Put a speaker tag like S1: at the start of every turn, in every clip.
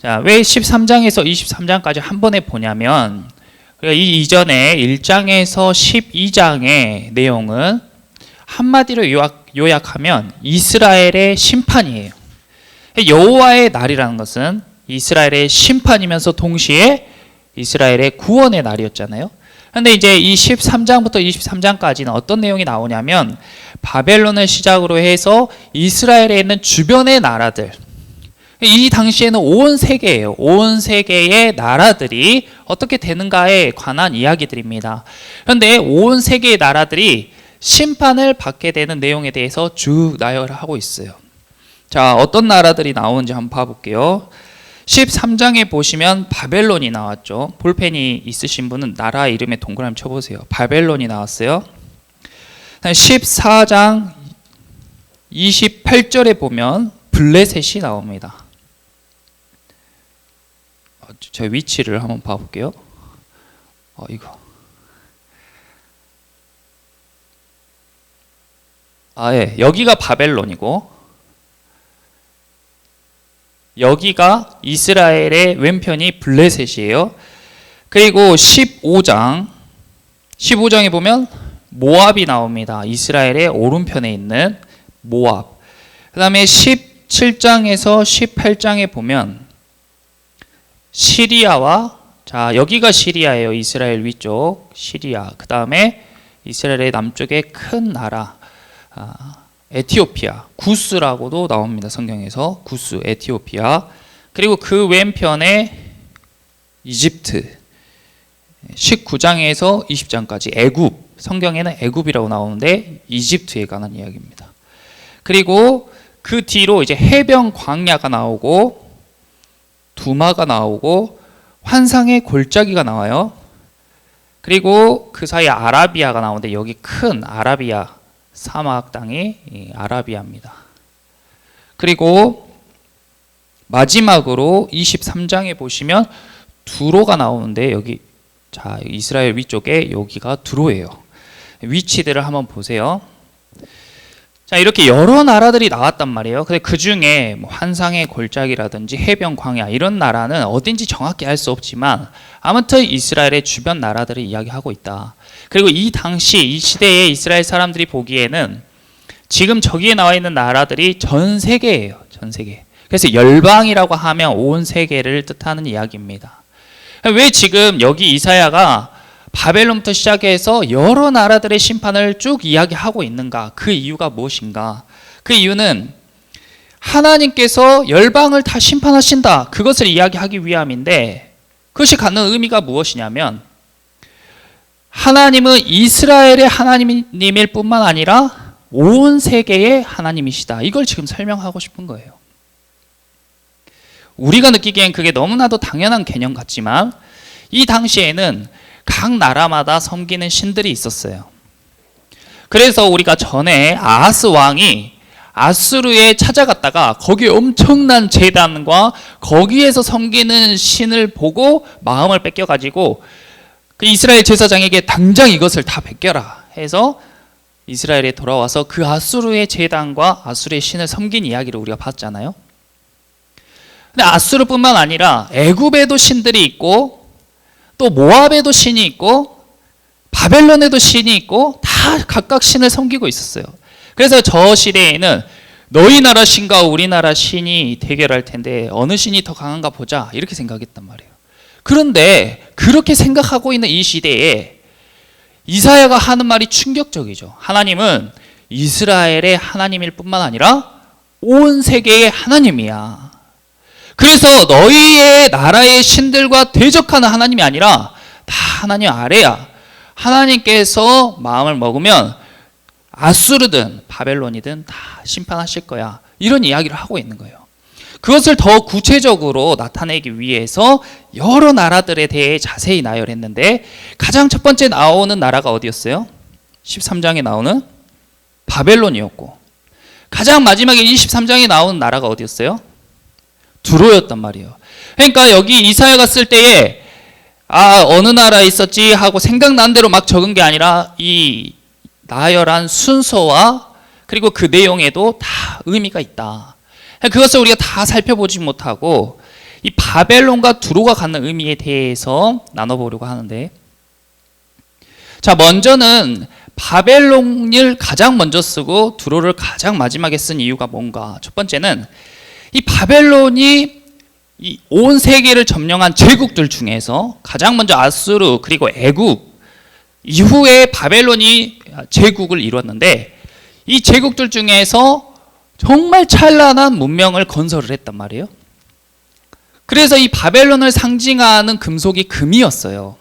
S1: 자, 왜 13장에서 23장까지 한 번에 보냐면 이 이전에 1장에서 12장의 내용은 한마디로 요약하면 이스라엘의 심판이에요. 여호와의 날이라는 것은 이스라엘의 심판이면서 동시에 이스라엘의 구원의 날이었잖아요. 그런데 이제 이 13장부터 23장까지는 어떤 내용이 나오냐면 바벨론을 시작으로 해서 이스라엘에 있는 주변의 나라들, 이 당시에는 온 세계예요. 온 세계의 나라들이 어떻게 되는가에 관한 이야기들입니다. 그런데 온 세계의 나라들이 심판을 받게 되는 내용에 대해서 쭉 나열을 하고 있어요. 자, 어떤 나라들이 나오는지 한번 봐볼게요. 13장에 보시면 바벨론이 나왔죠. 볼펜이 있으신 분은 나라 이름에 동그라미 쳐보세요. 바벨론이 나왔어요. 14장 28절에 보면 블레셋이 나옵니다. 제 위치를 한번 봐볼게요. 이거. 예. 여기가 바벨론이고 여기가 이스라엘의 왼편이 블레셋이에요. 그리고 15장에 보면 모압이 나옵니다. 이스라엘의 오른편에 있는 모압. 그 다음에 17장에서 18장에 보면 시리아와, 자, 여기가 시리아예요. 이스라엘 위쪽 시리아. 그 다음에 이스라엘의 남쪽의 큰 나라 에티오피아, 구스라고도 나옵니다. 성경에서 구스, 에티오피아. 그리고 그 왼편에 이집트. 19장에서 20장까지 애굽. 성경에는 애굽이라고 나오는데 이집트에 관한 이야기입니다. 그리고 그 뒤로 이제 해변 광야가 나오고 두마가 나오고 환상의 골짜기가 나와요. 그리고 그 사이에 아라비아가 나오는데 여기 큰 아라비아 사막 땅이 아라비아입니다. 그리고 마지막으로 23장에 보시면 두로가 나오는데 여기, 자, 이스라엘 위쪽에 여기가 두로예요. 위치들을 한번 보세요. 자, 이렇게 여러 나라들이 나왔단 말이에요. 근데 그 중에 뭐 환상의 골짜기라든지 해변 광야 이런 나라는 어딘지 정확히 알 수 없지만 아무튼 이스라엘의 주변 나라들을 이야기하고 있다. 그리고 이 당시 이 시대에 이스라엘 사람들이 보기에는 지금 저기에 나와 있는 나라들이 전 세계예요. 전 세계. 그래서 열방이라고 하면 온 세계를 뜻하는 이야기입니다. 왜 지금 여기 이사야가 바벨론부터 시작해서 여러 나라들의 심판을 쭉 이야기하고 있는가? 그 이유가 무엇인가? 그 이유는 하나님께서 열방을 다 심판하신다. 그것을 이야기하기 위함인데 그것이 갖는 의미가 무엇이냐면 하나님은 이스라엘의 하나님일 뿐만 아니라 온 세계의 하나님이시다. 이걸 지금 설명하고 싶은 거예요. 우리가 느끼기엔 그게 너무나도 당연한 개념 같지만 이 당시에는 각 나라마다 섬기는 신들이 있었어요. 그래서 우리가 전에 아하스 왕이 아수르에 찾아갔다가 거기에 엄청난 제단과 거기에서 섬기는 신을 보고 마음을 뺏겨가지고 그 이스라엘 제사장에게 당장 이것을 다 베껴라 해서 이스라엘에 돌아와서 그 아수르의 제단과 아수르의 신을 섬긴 이야기를 우리가 봤잖아요. 근데 아수르뿐만 아니라 애굽에도 신들이 있고 또 모압에도 신이 있고 바벨론에도 신이 있고 다 각각 신을 섬기고 있었어요. 그래서 저 시대에는 너희 나라 신과 우리나라 신이 대결할 텐데 어느 신이 더 강한가 보자 이렇게 생각했단 말이에요. 그런데 그렇게 생각하고 있는 이 시대에 이사야가 하는 말이 충격적이죠. 하나님은 이스라엘의 하나님일 뿐만 아니라 온 세계의 하나님이야. 그래서 너희의 나라의 신들과 대적하는 하나님이 아니라 다 하나님 아래야. 하나님께서 마음을 먹으면 아수르든 바벨론이든 다 심판하실 거야. 이런 이야기를 하고 있는 거예요. 그것을 더 구체적으로 나타내기 위해서 여러 나라들에 대해 자세히 나열했는데 가장 첫 번째 나오는 나라가 어디였어요? 13장에 나오는 바벨론이었고 가장 마지막에 23장에 나오는 나라가 어디였어요? 두로였단 말이에요. 그러니까 여기 이사야가 쓸 때에 어느 나라에 있었지 하고 생각난 대로 막 적은 게 아니라 이 나열한 순서와 그리고 그 내용에도 다 의미가 있다. 그것을 우리가 다 살펴보지 못하고 이 바벨론과 두로가 갖는 의미에 대해서 나눠보려고 하는데, 자, 먼저는 바벨론을 가장 먼저 쓰고 두로를 가장 마지막에 쓴 이유가 뭔가? 첫 번째는 이 바벨론이 이 온 세계를 점령한 제국들 중에서 가장 먼저 아수르 그리고 애굽 이후에 바벨론이 제국을 이뤘는데, 이 제국들 중에서 정말 찬란한 문명을 건설을 했단 말이에요. 그래서 이 바벨론을 상징하는 금속이 금이었어요.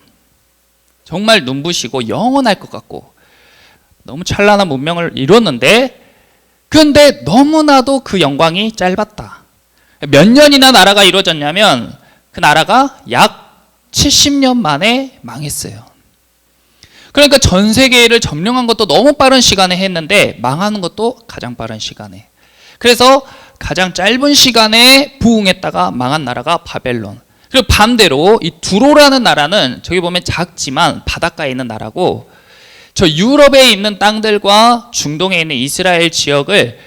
S1: 정말 눈부시고 영원할 것 같고 너무 찬란한 문명을 이뤘는데, 그런데 너무나도 그 영광이 짧았다. 몇 년이나 나라가 이루어졌냐면 그 나라가 약 70년 만에 망했어요. 그러니까 전 세계를 점령한 것도 너무 빠른 시간에 했는데 망하는 것도 가장 빠른 시간에. 그래서 가장 짧은 시간에 부흥했다가 망한 나라가 바벨론. 그리고 반대로 이 두로라는 나라는 저기 보면 작지만 바닷가에 있는 나라고, 저 유럽에 있는 땅들과 중동에 있는 이스라엘 지역을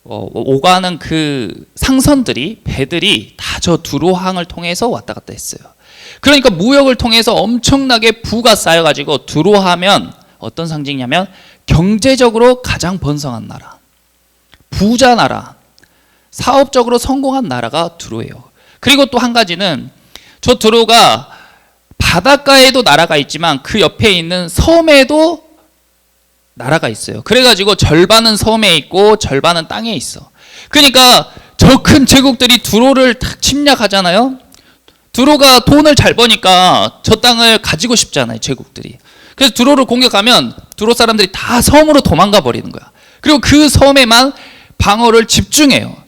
S1: 오가는 그 상선들이, 배들이 다 저 두로항을 통해서 왔다 갔다 했어요. 그러니까 무역을 통해서 엄청나게 부가 쌓여가지고, 두로하면 어떤 상징이냐면 경제적으로 가장 번성한 나라, 부자 나라, 사업적으로 성공한 나라가 두로예요. 그리고 또 한 가지는 저 두로가 바닷가에도 나라가 있지만 그 옆에 있는 섬에도 나라가 있어요. 그래가지고 절반은 섬에 있고 절반은 땅에 있어. 그러니까 저 큰 제국들이 두로를 딱 침략하잖아요. 두로가 돈을 잘 버니까 저 땅을 가지고 싶잖아요, 제국들이. 그래서 두로를 공격하면 두로 사람들이 다 섬으로 도망가 버리는 거야. 그리고 그 섬에만 방어를 집중해요.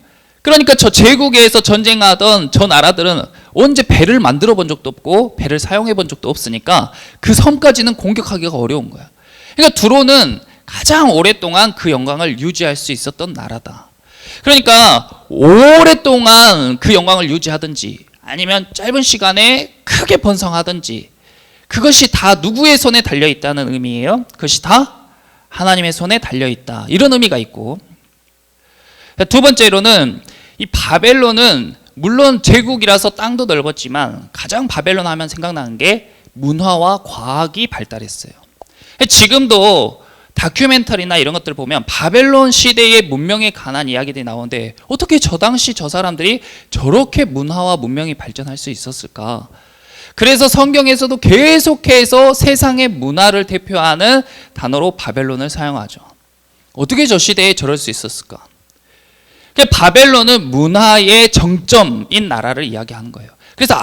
S1: 그러니까 저 제국에서 전쟁하던 저 나라들은 언제 배를 만들어 본 적도 없고 배를 사용해 본 적도 없으니까 그 섬까지는 공격하기가 어려운 거야. 그러니까 두로는 가장 오랫동안 그 영광을 유지할 수 있었던 나라다. 그러니까 오랫동안 그 영광을 유지하든지 아니면 짧은 시간에 크게 번성하든지, 그것이 다 누구의 손에 달려 있다는 의미예요. 그것이 다 하나님의 손에 달려 있다, 이런 의미가 있고, 두 번째로는 이 바벨론은 물론 제국이라서 땅도 넓었지만 가장 바벨론 하면 생각나는 게 문화와 과학이 발달했어요. 지금도 다큐멘터리나 이런 것들 보면 바벨론 시대의 문명에 관한 이야기들이 나오는데, 어떻게 저 당시 저 사람들이 저렇게 문화와 문명이 발전할 수 있었을까? 그래서 성경에서도 계속해서 세상의 문화를 대표하는 단어로 바벨론을 사용하죠. 어떻게 저 시대에 저럴 수 있었을까? 바벨론은 문화의 정점인 나라를 이야기하는 거예요. 그래서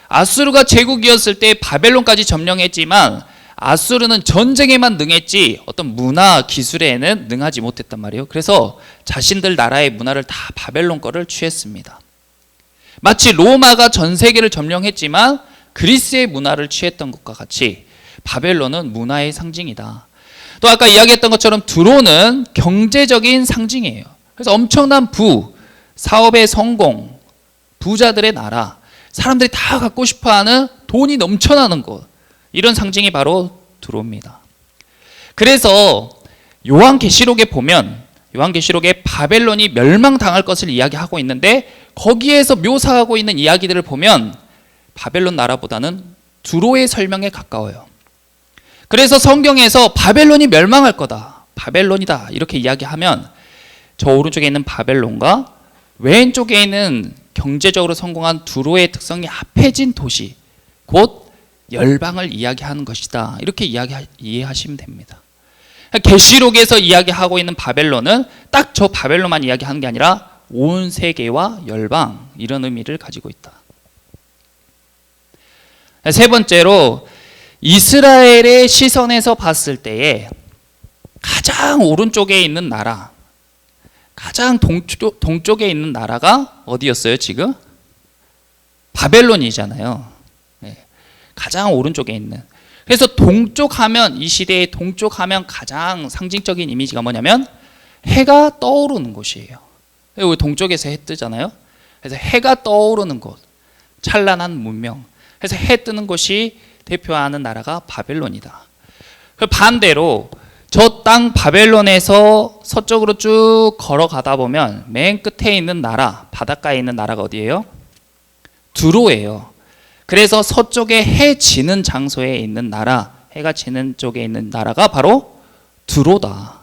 S1: 아수르가 제국이었을 때 바벨론까지 점령했지만, 아수르는 전쟁에만 능했지 어떤 문화 기술에는 능하지 못했단 말이에요. 그래서 자신들 나라의 문화를 다 바벨론 거를 취했습니다. 마치 로마가 전 세계를 점령했지만 그리스의 문화를 취했던 것과 같이 바벨론은 문화의 상징이다. 또 아까 이야기했던 것처럼 두로는 경제적인 상징이에요. 그래서 엄청난 사업의 성공, 부자들의 나라, 사람들이 다 갖고 싶어하는 돈이 넘쳐나는 곳, 이런 상징이 바로 두로입니다. 그래서 요한계시록에 보면, 요한계시록에 바벨론이 멸망당할 것을 이야기하고 있는데, 거기에서 묘사하고 있는 이야기들을 보면 바벨론 나라보다는 두로의 설명에 가까워요. 그래서 성경에서 바벨론이 멸망할 거다, 바벨론이다, 이렇게 이야기하면 저 오른쪽에 있는 바벨론과 왼쪽에 있는 경제적으로 성공한 두로의 특성이 합해진 도시, 곧 열방을 이야기하는 것이다, 이렇게 이해하시면 됩니다. 계시록에서 이야기하고 있는 바벨론은 딱 저 바벨론만 이야기하는 게 아니라 온 세계와 열방, 이런 의미를 가지고 있다. 세 번째로, 이스라엘의 시선에서 봤을 때에 가장 오른쪽에 있는 나라, 가장 동쪽에 있는 나라가 어디였어요? 지금 바벨론이잖아요. 가장 오른쪽에 있는. 그래서 동쪽하면, 이 시대의 동쪽하면 가장 상징적인 이미지가 뭐냐면 해가 떠오르는 곳이에요. 여기 동쪽에서 해 뜨잖아요. 그래서 해가 떠오르는 곳, 찬란한 문명. 그래서 해 뜨는 곳이 대표하는 나라가 바벨론이다. 반대로 저 땅 바벨론에서 서쪽으로 쭉 걸어가다 보면 맨 끝에 있는 나라, 바닷가에 있는 나라가 어디예요? 두로예요. 그래서 서쪽에 해 지는 장소에 있는 나라, 해가 지는 쪽에 있는 나라가 바로 두로다.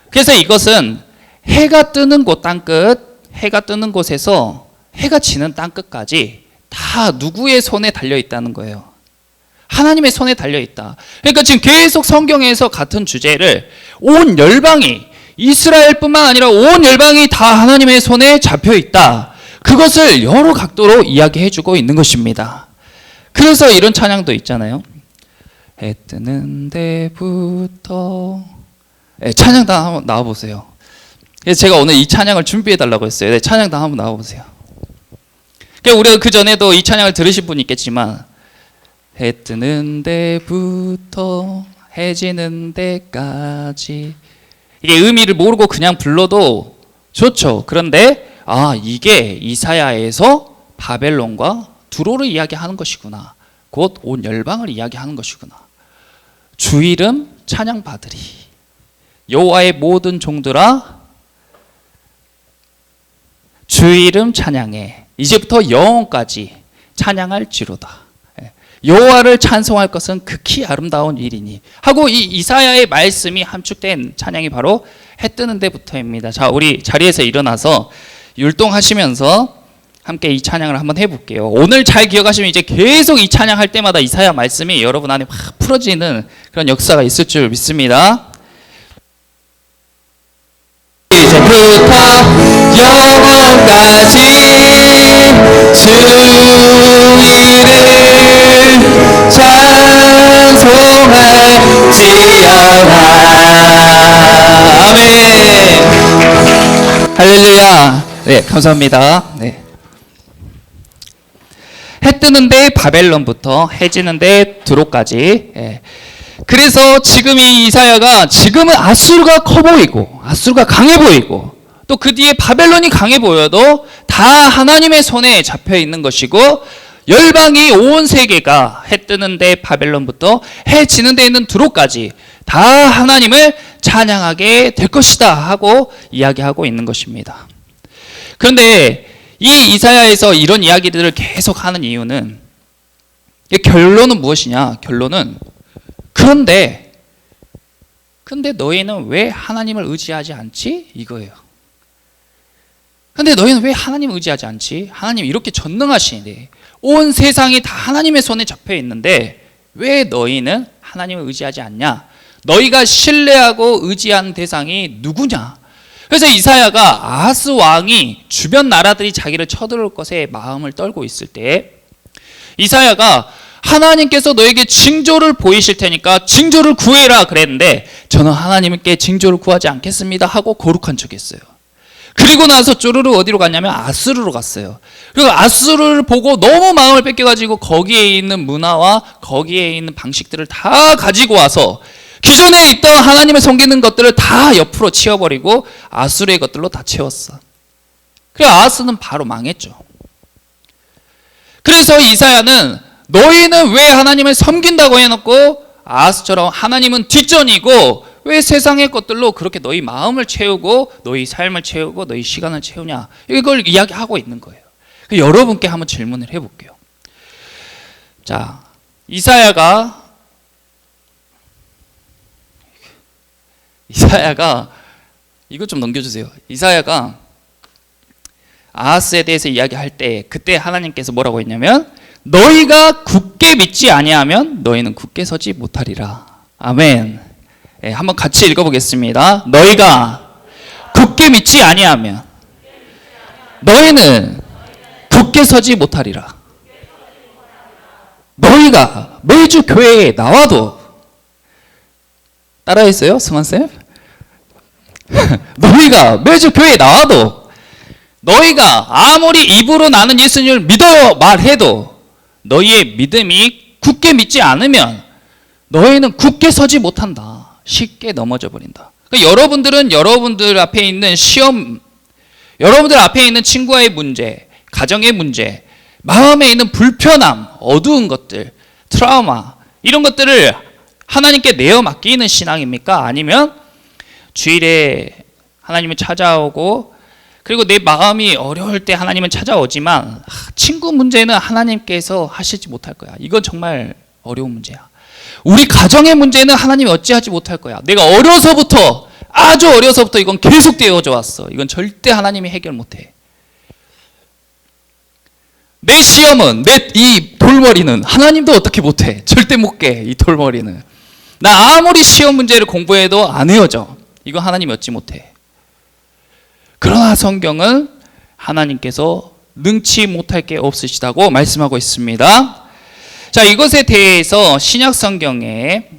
S1: 그래서 이것은 해가 뜨는 곳 땅끝, 해가 뜨는 곳에서 해가 지는 땅끝까지 다 누구의 손에 달려 있다는 거예요. 하나님의 손에 달려 있다. 그러니까 지금 계속 성경에서 같은 주제를 온 열방이, 이스라엘뿐만 아니라 온 열방이 다 하나님의 손에 잡혀 있다. 그것을 여러 각도로 이야기해 주고 있는 것입니다. 그래서 이런 찬양도 있잖아요. 해 뜨는 데부터. 찬양단 한번 나와보세요. 그래서 제가 오늘 이 찬양을 준비해 달라고 했어요. 찬양단 한번 나와보세요. 우리가 그 전에도 이 찬양을 들으신 분이 있겠지만, 해 뜨는 데부터 해 지는 데까지, 이게 의미를 모르고 그냥 불러도 좋죠. 그런데 이게 이사야에서 바벨론과 두로를 이야기하는 것이구나. 곧 온 열방을 이야기하는 것이구나. 주 이름 찬양 받으리. 여호와의 모든 종들아 주 이름 찬양해. 이제부터 영원까지 찬양할지로다. 여호와를 찬송할 것은 극히 아름다운 일이니 하고, 이 이사야의 말씀이 함축된 찬양이 바로 해 뜨는 데부터입니다. 자, 우리 자리에서 일어나서 율동하시면서 함께 이 찬양을 한번 해볼게요. 오늘 잘 기억하시면 이제 계속 이 찬양할 때마다 이사야 말씀이 여러분 안에 확 풀어지는 그런 역사가 있을 줄 믿습니다. 이제부터 영원까지 주 이름 찬송할지어다. 아멘. 할렐루야. 네, 감사합니다. 네. 해 뜨는데 바벨론부터 해 지는데 두로까지. 그래서 지금 이 이사야가 지금은 아수르가 커 보이고 아수르가 강해 보이고 또 그 뒤에 바벨론이 강해 보여도 다 하나님의 손에 잡혀 있는 것이고, 열방이 온 세계가 해 뜨는데 바벨론부터 해 지는데 있는 두로까지 다 하나님을 찬양하게 될 것이다 하고 이야기하고 있는 것입니다. 그런데 이 이사야에서 이런 이야기들을 계속 하는 이유는, 결론은 무엇이냐? 결론은 그런데 너희는 왜 하나님을 의지하지 않지? 이거예요. 근데 너희는 왜 하나님을 의지하지 않지? 하나님 이렇게 전능하시니 온 세상이 다 하나님의 손에 잡혀 있는데 왜 너희는 하나님을 의지하지 않냐? 너희가 신뢰하고 의지한 대상이 누구냐? 그래서 이사야가 아하스 왕이 주변 나라들이 자기를 쳐들어올 것에 마음을 떨고 있을 때, 이사야가 하나님께서 너에게 징조를 보이실 테니까 징조를 구해라 그랬는데, 저는 하나님께 징조를 구하지 않겠습니다 하고 거룩한 척 했어요. 그리고 나서 쪼르르 어디로 갔냐면 아수르로 갔어요. 그리고 아수르를 보고 너무 마음을 뺏겨가지고 거기에 있는 문화와 거기에 있는 방식들을 다 가지고 와서 기존에 있던 하나님을 섬기는 것들을 다 옆으로 치워버리고 아수르의 것들로 다 채웠어. 그래서 아하스는 바로 망했죠. 그래서 이사야는 너희는 왜 하나님을 섬긴다고 해놓고 아하스처럼 하나님은 뒷전이고 왜 세상의 것들로 그렇게 너희 마음을 채우고 너희 삶을 채우고 너희 시간을 채우냐, 이걸 이야기하고 있는 거예요. 여러분께 한번 질문을 해볼게요. 자, 이사야가 이거 좀 넘겨주세요. 이사야가 아하스에 대해서 이야기할 때 그때 하나님께서 뭐라고 했냐면, 너희가 굳게 믿지 아니하면 너희는 굳게 서지 못하리라. 아멘. 네, 한번 같이 읽어보겠습니다. 너희가 굳게 믿지 아니하면 너희는 굳게 서지 못하리라. 너희가 매주 교회에 나와도, 따라했어요? 승환쌤? 너희가 매주 교회에 나와도, 너희가 아무리 입으로 나는 예수님을 믿어요 말해도 너희의 믿음이 굳게 믿지 않으면 너희는 굳게 서지 못한다. 쉽게 넘어져 버린다. 그러니까 여러분들은 여러분들 앞에 있는 시험, 여러분들 앞에 있는 친구와의 문제, 가정의 문제, 마음에 있는 불편함, 어두운 것들, 트라우마, 이런 것들을 하나님께 내어 맡기는 신앙입니까? 아니면 주일에 하나님을 찾아오고 그리고 내 마음이 어려울 때 하나님은 찾아오지만 친구 문제는 하나님께서 하시지 못할 거야. 이건 정말 어려운 문제야. 우리 가정의 문제는 하나님이 어찌하지 못할 거야. 내가 어려서부터, 아주 어려서부터 이건 계속 되어져 왔어. 이건 절대 하나님이 해결 못해. 내 시험은, 내 이 돌머리는 하나님도 어떻게 못해. 절대 못 깨, 이 돌머리는. 나 아무리 시험 문제를 공부해도 안 헤어져. 이거 하나님이 어찌 못해. 그러나 성경은 하나님께서 능치 못할 게 없으시다고 말씀하고 있습니다. 자, 이것에 대해서 신약 성경의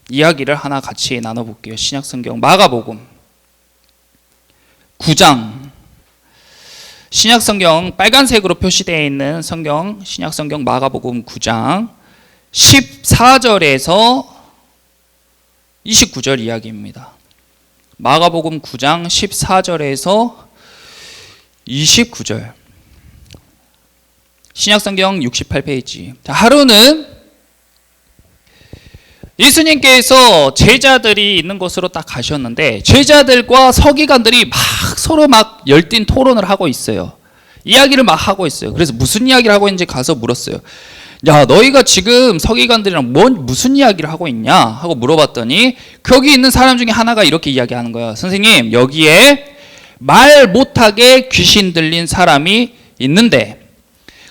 S1: 이야기를 하나 같이 나눠볼게요. 신약 성경 마가복음 9장. 신약 성경 빨간색으로 표시되어 있는 성경, 신약 성경 마가복음 9장 14절에서 29절 이야기입니다. 마가복음 9장 14절에서 29절. 신약성경 68페이지. 자, 하루는 예수님께서 제자들이 있는 곳으로 딱 가셨는데 제자들과 서기관들이 막 서로 막 열띤 토론을 하고 있어요. 이야기를 막 하고 있어요. 그래서 무슨 이야기를 하고 있는지 가서 물었어요. 야, 너희가 지금 서기관들이랑 무슨 이야기를 하고 있냐? 하고 물어봤더니 거기 있는 사람 중에 하나가 이렇게 이야기하는 거야. 선생님, 여기에 말 못하게 귀신 들린 사람이 있는데,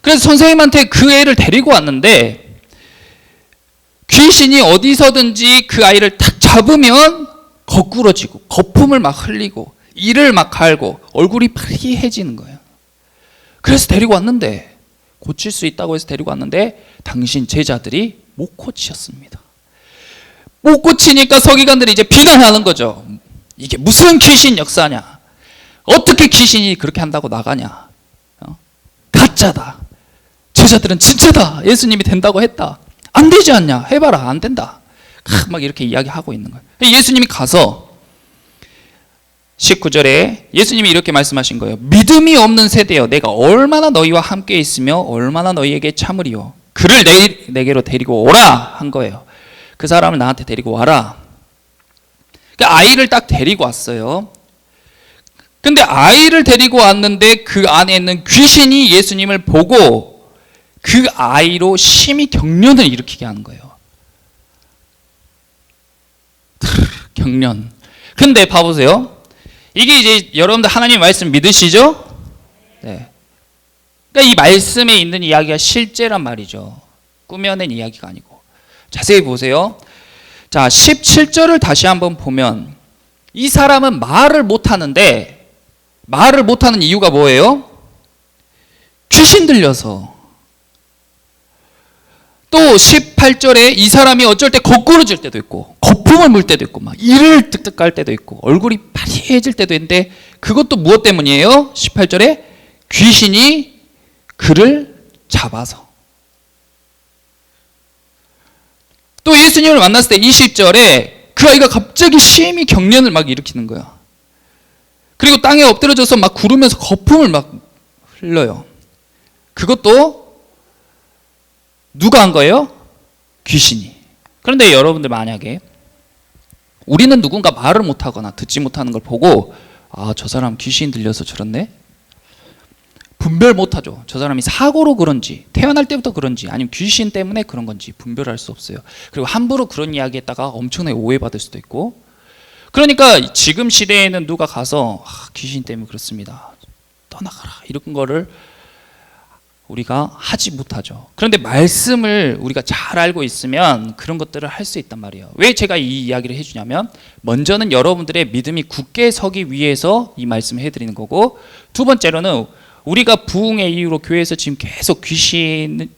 S1: 그래서 선생님한테 그 애를 데리고 왔는데 귀신이 어디서든지 그 아이를 탁 잡으면 거꾸러지고 거품을 막 흘리고 이를 막 갈고 얼굴이 파리해지는 거예요. 그래서 데리고 왔는데, 고칠 수 있다고 해서 데리고 왔는데 당신 제자들이 못 고치셨습니다. 못 고치니까 서기관들이 이제 비난하는 거죠. 이게 무슨 귀신 역사냐? 어떻게 귀신이 그렇게 한다고 나가냐? 가짜다. 제자들은 진짜다. 예수님이 된다고 했다. 안 되지 않냐? 해봐라. 안 된다. 막 이렇게 이야기하고 있는 거예요. 예수님이 가서 19절에 예수님이 이렇게 말씀하신 거예요. 믿음이 없는 세대여, 내가 얼마나 너희와 함께 있으며 얼마나 너희에게 참으리요. 그를 내게로 데리고 오라 한 거예요. 그 사람을 나한테 데리고 와라. 그러니까 아이를 딱 데리고 왔어요. 근데 아이를 데리고 왔는데 그 안에 있는 귀신이 예수님을 보고 그 아이로 심히 경련을 일으키게 하는 거예요. 경련. 근데 봐보세요. 이게 이제 여러분들 하나님 말씀 믿으시죠? 네. 그러니까 이 말씀에 있는 이야기가 실제란 말이죠. 꾸며낸 이야기가 아니고. 자세히 보세요. 자, 17절을 다시 한번 보면 이 사람은 말을 못하는데 말을 못하는 이유가 뭐예요? 귀신 들려서. 또 18절에 이 사람이 어쩔 때 거꾸러질 때도 있고 거품을 물 때도 있고 막 이를 뜩뜩 깔 때도 있고 얼굴이 파리해질 때도 있는데 그것도 무엇 때문이에요? 18절에 귀신이 그를 잡아서. 또 예수님을 만났을 때 20절에 그 아이가 갑자기 심히 경련을 막 일으키는 거야. 그리고 땅에 엎드려져서 막 구르면서 거품을 막 흘러요. 그것도 누가 한 거예요? 귀신이. 그런데 여러분들 만약에 우리는 누군가 말을 못하거나 듣지 못하는 걸 보고 아, 저 사람 귀신 들려서 저렇네? 분별 못하죠. 저 사람이 사고로 그런지 태어날 때부터 그런지 아니면 귀신 때문에 그런 건지 분별할 수 없어요. 그리고 함부로 그런 이야기했다가 엄청나게 오해받을 수도 있고. 그러니까 지금 시대에는 누가 가서 아, 귀신 때문에 그렇습니다. 떠나가라 이런 거를 우리가 하지 못하죠. 그런데 말씀을 우리가 잘 알고 있으면 그런 것들을 할 수 있단 말이에요. 왜 제가 이 이야기를 해주냐면 먼저는 여러분들의 믿음이 굳게 서기 위해서 이 말씀을 해드리는 거고, 두 번째로는 우리가 부흥의 이유로 교회에서 지금 계속 귀신,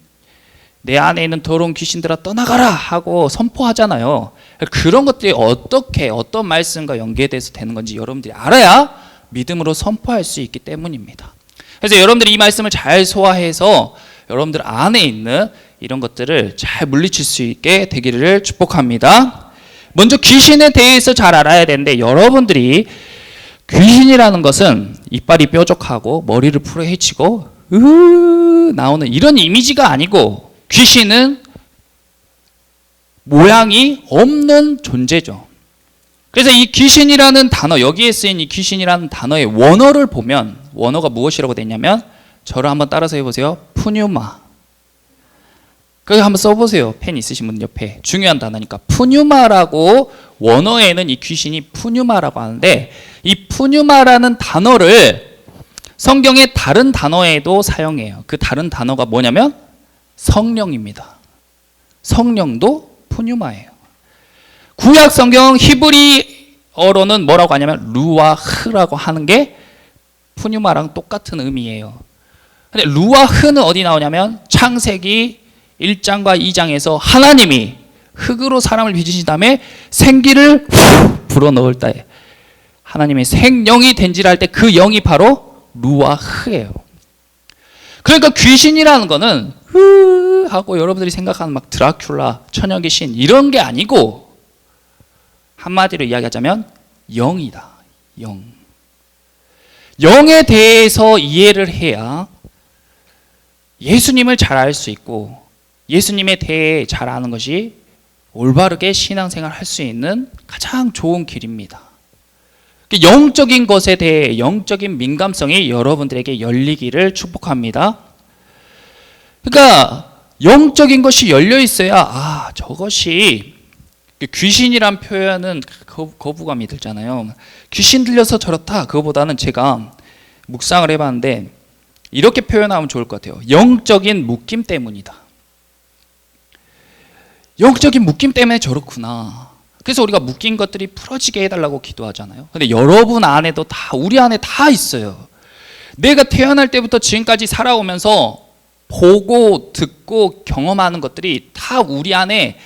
S1: 내 안에 있는 더러운 귀신들아 떠나가라 하고 선포하잖아요. 그런 것들이 어떻게 어떤 말씀과 연계돼서 되는 건지 여러분들이 알아야 믿음으로 선포할 수 있기 때문입니다. 그래서 여러분들이 이 말씀을 잘 소화해서 여러분들 안에 있는 이런 것들을 잘 물리칠 수 있게 되기를 축복합니다. 먼저 귀신에 대해서 잘 알아야 되는데, 여러분들이 귀신이라는 것은 이빨이 뾰족하고 머리를 풀어 헤치고 나오는 이런 이미지가 아니고, 귀신은 모양이 없는 존재죠. 그래서 이 귀신이라는 단어, 여기에 쓰인 이 귀신이라는 단어의 원어를 보면 원어가 무엇이라고 되냐면 저를 한번 따라서 해보세요. 푸뉴마. 그거 한번 써보세요. 펜 있으신 분 옆에. 중요한 단어니까. 푸뉴마라고 원어에는 이 귀신이 푸뉴마라고 하는데 이 푸뉴마라는 단어를 성경의 다른 단어에도 사용해요. 그 다른 단어가 뭐냐면 성령입니다. 성령도 푸뉴마예요. 구약 성경 히브리어로는 뭐라고 하냐면 루아흐라고 하는 게 푸뉴마랑 똑같은 의미예요. 근데 루아흐는 어디 나오냐면 창세기 1장과 2장에서 하나님이 흙으로 사람을 빚으신 다음에 생기를 불어넣을 때 하나님의 생령이 된지를 때 그 영이 바로 루아흐예요. 그러니까 귀신이라는 거는 하고 여러분들이 생각하는 막 드라큘라, 천연의 신 이런 게 아니고 한마디로 이야기하자면 영이다. 영. 영에 대해서 이해를 해야 예수님을 잘 알 수 있고 예수님에 대해 잘 아는 것이 올바르게 신앙생활 할 수 있는 가장 좋은 길입니다. 영적인 것에 대해 영적인 민감성이 여러분들에게 열리기를 축복합니다. 그러니까 영적인 것이 열려 있어야 저것이 귀신이란 표현은 거부감이 들잖아요. 귀신 들려서 저렇다 그거보다는 제가 묵상을 해봤는데 이렇게 표현하면 좋을 것 같아요. 영적인 묶임 때문이다. 영적인 묶임 때문에 저렇구나. 그래서 우리가 묶인 것들이 풀어지게 해달라고 기도하잖아요. 근데 여러분 안에도 우리 안에 다 있어요. 내가 태어날 때부터 지금까지 살아오면서 보고 듣고 경험하는 것들이 다 우리 안에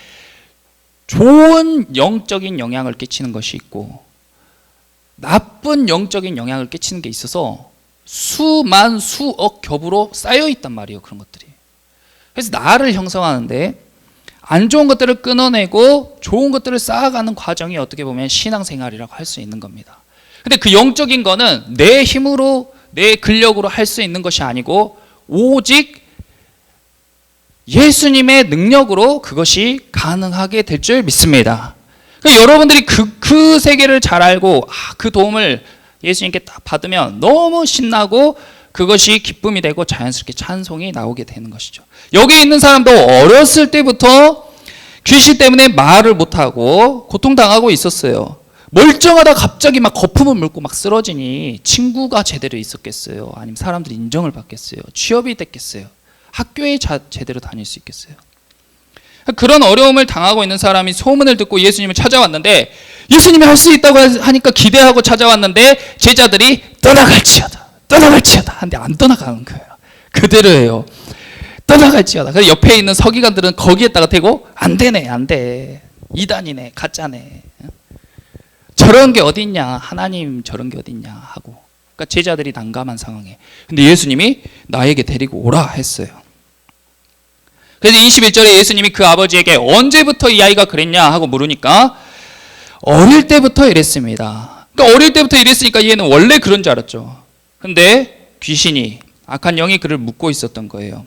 S1: 좋은 영적인 영향을 끼치는 것이 있고 나쁜 영적인 영향을 끼치는 게 있어서 수만 수억 겹으로 쌓여 있단 말이에요. 그런 것들이. 그래서 나를 형성하는데 안 좋은 것들을 끊어내고 좋은 것들을 쌓아가는 과정이 어떻게 보면 신앙생활이라고 할 수 있는 겁니다. 근데 그 영적인 거는 내 힘으로 내 근력으로 할 수 있는 것이 아니고 오직 예수님의 능력으로 그것이 가능하게 될 줄 믿습니다. 그러니까 여러분들이 그 세계를 잘 알고 그 도움을 예수님께 딱 받으면 너무 신나고 그것이 기쁨이 되고 자연스럽게 찬송이 나오게 되는 것이죠. 여기 있는 사람도 어렸을 때부터 귀신 때문에 말을 못하고 고통당하고 있었어요. 멀쩡하다 갑자기 막 거품을 물고 막 쓰러지니 친구가 제대로 있었겠어요? 아니면 사람들이 인정을 받겠어요? 취업이 됐겠어요? 학교에 제대로 다닐 수 있겠어요? 그런 어려움을 당하고 있는 사람이 소문을 듣고 예수님을 찾아왔는데 예수님이 할 수 있다고 하니까 기대하고 찾아왔는데 제자들이 떠나갈지어다 하는데 안 떠나가는 거예요. 그대로예요. 떠나갈지어다. 그래서 옆에 있는 서기관들은 거기에다가 대고 안 되네 안 돼. 이단이네 가짜네. 저런 게 어딨냐 하나님 저런 게 어딨냐 하고 그러니까 제자들이 난감한 상황에 근데 예수님이 나에게 데리고 오라 했어요. 그래서 21절에 예수님이 그 아버지에게 언제부터 이 아이가 그랬냐 하고 물으니까 어릴 때부터 이랬습니다. 그러니까 어릴 때부터 이랬으니까 얘는 원래 그런 줄 알았죠. 근데 귀신이 악한 영이 그를 묶고 있었던 거예요.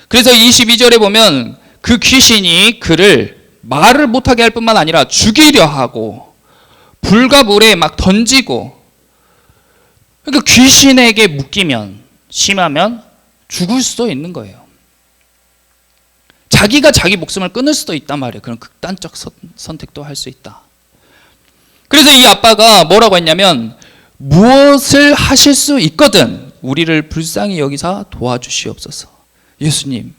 S1: 그래서 22절에 보면 그 귀신이 그를 말을 못하게 할 뿐만 아니라 죽이려 하고 불과 물에 막 던지고 그러니까 귀신에게 묶이면 심하면 죽을 수도 있는 거예요. 자기가 자기 목숨을 끊을 수도 있단 말이에요. 그런 극단적 선택도 할 수 있다. 그래서 이 아빠가 뭐라고 했냐면 무엇을 하실 수 있거든 우리를 불쌍히 여기사 도와주시옵소서. 예수님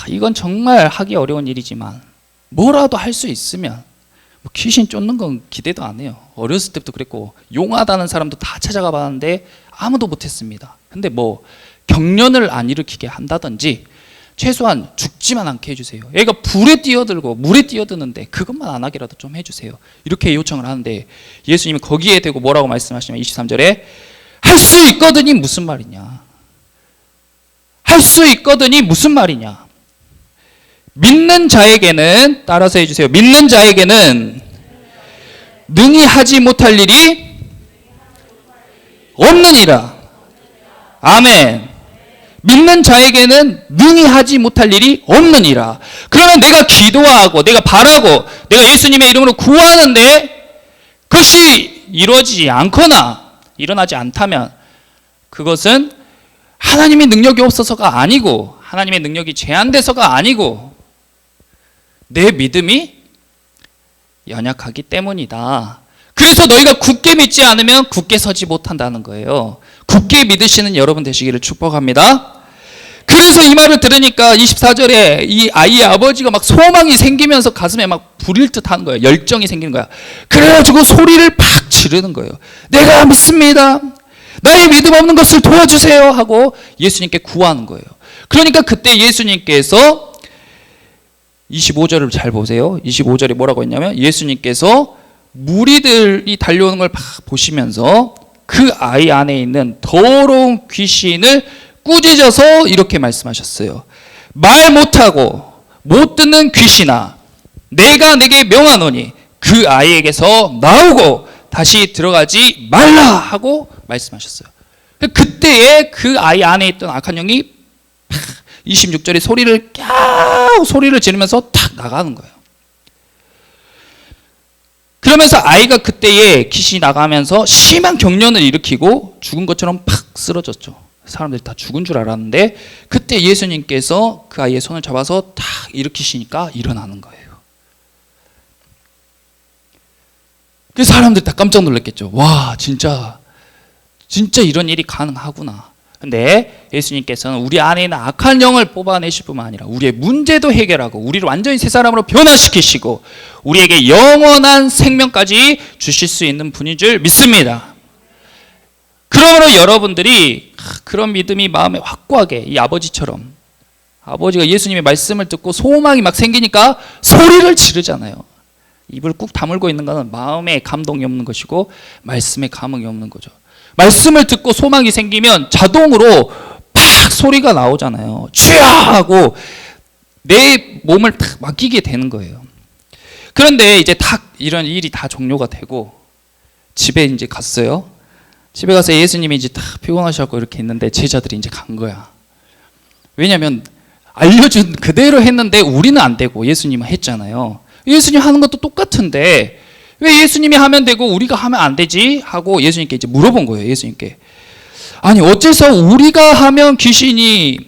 S1: 이건 정말 하기 어려운 일이지만 뭐라도 할 수 있으면 뭐 귀신 쫓는 건 기대도 안 해요. 어렸을 때부터 그랬고 용하다는 사람도 다 찾아가 봤는데 아무도 못했습니다. 근데 뭐 경련을 안 일으키게 한다든지 최소한 죽지만 않게 해주세요. 애가 불에 뛰어들고 물에 뛰어드는데 그것만 안 하게라도 좀 해주세요. 이렇게 요청을 하는데 예수님이 거기에 대고 뭐라고 말씀하시냐면 23절에 할 수 있거든이 무슨 말이냐. 할 수 있거든이 무슨 말이냐. 믿는 자에게는 따라서 해주세요. 믿는 자에게는 능히 하지 못할 일이 없느니라. 아멘. 믿는 자에게는 능히 하지 못할 일이 없느니라. 그러면 내가 기도하고 내가 바라고 내가 예수님의 이름으로 구하는데 그것이 이루어지지 않거나 일어나지 않다면 그것은 하나님의 능력이 없어서가 아니고 하나님의 능력이 제한돼서가 아니고 내 믿음이 연약하기 때문이다. 그래서 너희가 굳게 믿지 않으면 굳게 서지 못한다는 거예요. 굳게 믿으시는 여러분 되시기를 축복합니다. 그래서 이 말을 들으니까 24절에 이 아이의 아버지가 막 소망이 생기면서 가슴에 막 불일 듯 하는 거예요. 열정이 생기는 거야. 그래가지고 소리를 팍 지르는 거예요. 내가 믿습니다. 나의 믿음 없는 것을 도와주세요 하고 예수님께 구하는 거예요. 그러니까 그때 예수님께서 25절을 잘 보세요. 25절에 뭐라고 했냐면 예수님께서 무리들이 달려오는 걸 보시면서 그 아이 안에 있는 더러운 귀신을 꾸짖어서 이렇게 말씀하셨어요. 말 못하고 못 듣는 귀신아, 내가 내게 명하노니 그 아이에게서 나오고 다시 들어가지 말라 하고 말씀하셨어요. 그때에 그 아이 안에 있던 악한 영이 26절에 소리를 지르면서 탁 나가는 거예요. 그러면서 아이가 그때에 귀신이 나가면서 심한 경련을 일으키고 죽은 것처럼 팍 쓰러졌죠. 사람들이 다 죽은 줄 알았는데 그때 예수님께서 그 아이의 손을 잡아서 탁 일으키시니까 일어나는 거예요. 그래서 사람들이 다 깜짝 놀랐겠죠. 와, 진짜 이런 일이 가능하구나. 근데 예수님께서는 우리 안에 있는 악한 영을 뽑아내실 뿐만 아니라 우리의 문제도 해결하고 우리를 완전히 새 사람으로 변화시키시고 우리에게 영원한 생명까지 주실 수 있는 분인 줄 믿습니다. 그러므로 여러분들이 그런 믿음이 마음에 확고하게 이 아버지처럼 아버지가 예수님의 말씀을 듣고 소망이 막 생기니까 소리를 지르잖아요. 입을 꾹 다물고 있는 것은 마음에 감동이 없는 것이고 말씀에 감흥이 없는 거죠. 말씀을 듣고 소망이 생기면 자동으로 팍 소리가 나오잖아요. 주야 하고 내 몸을 탁 맡기게 되는 거예요. 그런데 이제 탁 이런 일이 다 종료가 되고 집에 이제 갔어요. 집에 가서 예수님이 이제 딱 피곤하셔서 이렇게 있는데 제자들이 이제 간 거야. 왜냐하면 알려준 그대로 했는데 우리는 안 되고 예수님은 했잖아요. 예수님 하는 것도 똑같은데 왜 예수님이 하면 되고 우리가 하면 안 되지? 하고 예수님께 이제 물어본 거예요. 예수님께. 아니 어째서 우리가 하면 귀신이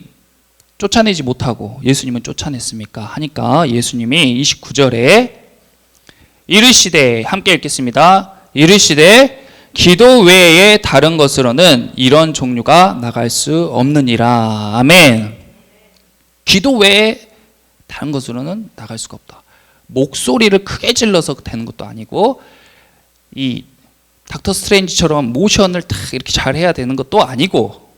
S1: 쫓아내지 못하고 예수님은 쫓아냈습니까? 하니까 예수님이 29절에 이르시되, 함께 읽겠습니다. 이르시되 기도 외에 다른 것으로는 이런 종류가 나갈 수 없느니라. 아멘. 기도 외에 다른 것으로는 나갈 수가 없다. 목소리를 크게 질러서 되는 것도 아니고 이 닥터 스트레인지처럼 모션을 딱 이렇게 잘 해야 되는 것도 아니고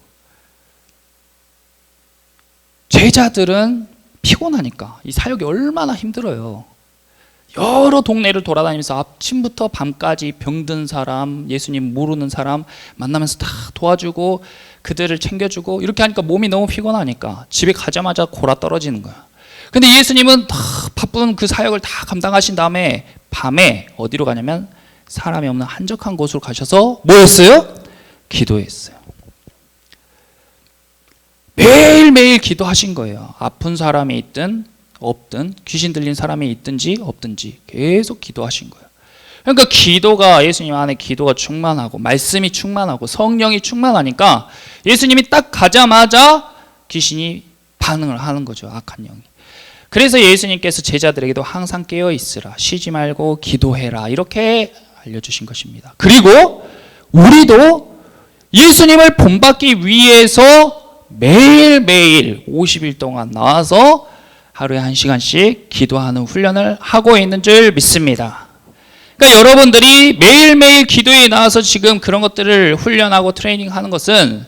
S1: 제자들은 피곤하니까 이 사역이 얼마나 힘들어요. 여러 동네를 돌아다니면서 아침부터 밤까지 병든 사람, 예수님 모르는 사람 만나면서 다 도와주고 그들을 챙겨주고 이렇게 하니까 몸이 너무 피곤하니까 집에 가자마자 골아 떨어지는 거야. 근데 예수님은 다 바쁜 그 사역을 다 감당하신 다음에 밤에 어디로 가냐면 사람이 없는 한적한 곳으로 가셔서 뭐 했어요? 기도했어요. 매일매일 기도하신 거예요. 아픈 사람이 있든 없든 귀신 들린 사람이 있든지 없든지 계속 기도하신 거예요. 그러니까 기도가 예수님 안에 기도가 충만하고 말씀이 충만하고 성령이 충만하니까 예수님이 딱 가자마자 귀신이 반응을 하는 거죠. 악한 영이. 그래서 예수님께서 제자들에게도 항상 깨어 있으라, 쉬지 말고 기도해라 이렇게 알려주신 것입니다. 그리고 우리도 예수님을 본받기 위해서 매일매일 50일 동안 나와서 하루에 1시간씩 기도하는 훈련을 하고 있는 줄 믿습니다. 그러니까 여러분들이 매일매일 기도에 나와서 지금 그런 것들을 훈련하고 트레이닝하는 것은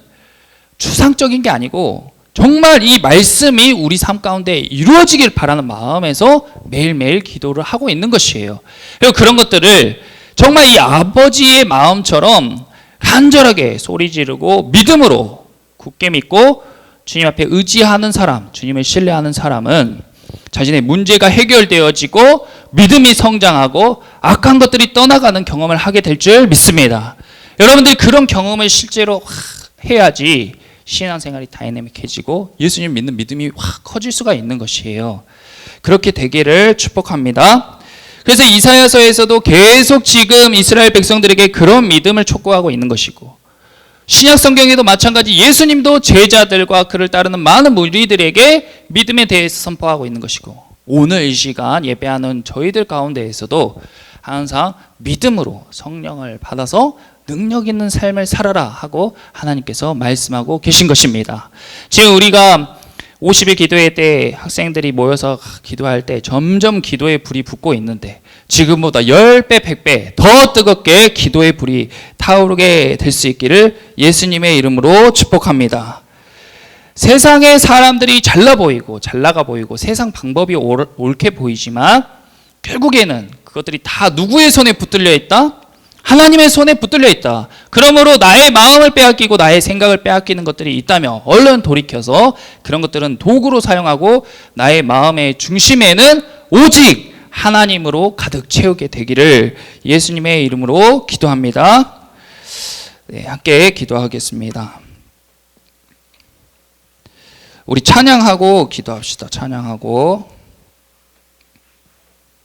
S1: 추상적인 게 아니고 정말 이 말씀이 우리 삶 가운데 이루어지길 바라는 마음에서 매일매일 기도를 하고 있는 것이에요. 그리고 그런 것들을 정말 이 아버지의 마음처럼 간절하게 소리 지르고 믿음으로 굳게 믿고 주님 앞에 의지하는 사람, 주님을 신뢰하는 사람은 자신의 문제가 해결되어지고 믿음이 성장하고 악한 것들이 떠나가는 경험을 하게 될 줄 믿습니다. 여러분들이 그런 경험을 실제로 해야지 신앙생활이 다이내믹해지고 예수님 믿는 믿음이 확 커질 수가 있는 것이에요. 그렇게 되기를 축복합니다. 그래서 이사야서에서도 계속 지금 이스라엘 백성들에게 그런 믿음을 촉구하고 있는 것이고, 신약 성경에도 마찬가지 예수님도 제자들과 그를 따르는 많은 무리들에게 믿음에 대해서 선포하고 있는 것이고, 오늘 이 시간 예배하는 저희들 가운데에서도 항상 믿음으로 성령을 받아서 능력 있는 삶을 살아라 하고 하나님께서 말씀하고 계신 것입니다. 지금 우리가 50일 기도회 때 학생들이 모여서 기도할 때 점점 기도의 불이 붙고 있는데, 지금보다 10배, 100배 더 뜨겁게 기도의 불이 타오르게 될 수 있기를 예수님의 이름으로 축복합니다. 세상의 사람들이 잘나 보이고 잘 나가 보이고 세상 방법이 옳게 보이지만 결국에는 그것들이 다 누구의 손에 붙들려 있다? 하나님의 손에 붙들려 있다. 그러므로 나의 마음을 빼앗기고 나의 생각을 빼앗기는 것들이 있다며 얼른 돌이켜서 그런 것들은 도구로 사용하고 나의 마음의 중심에는 오직 하나님으로 가득 채우게 되기를 예수님의 이름으로 기도합니다. 네, 함께 기도하겠습니다. 우리 찬양하고 기도합시다. 찬양하고.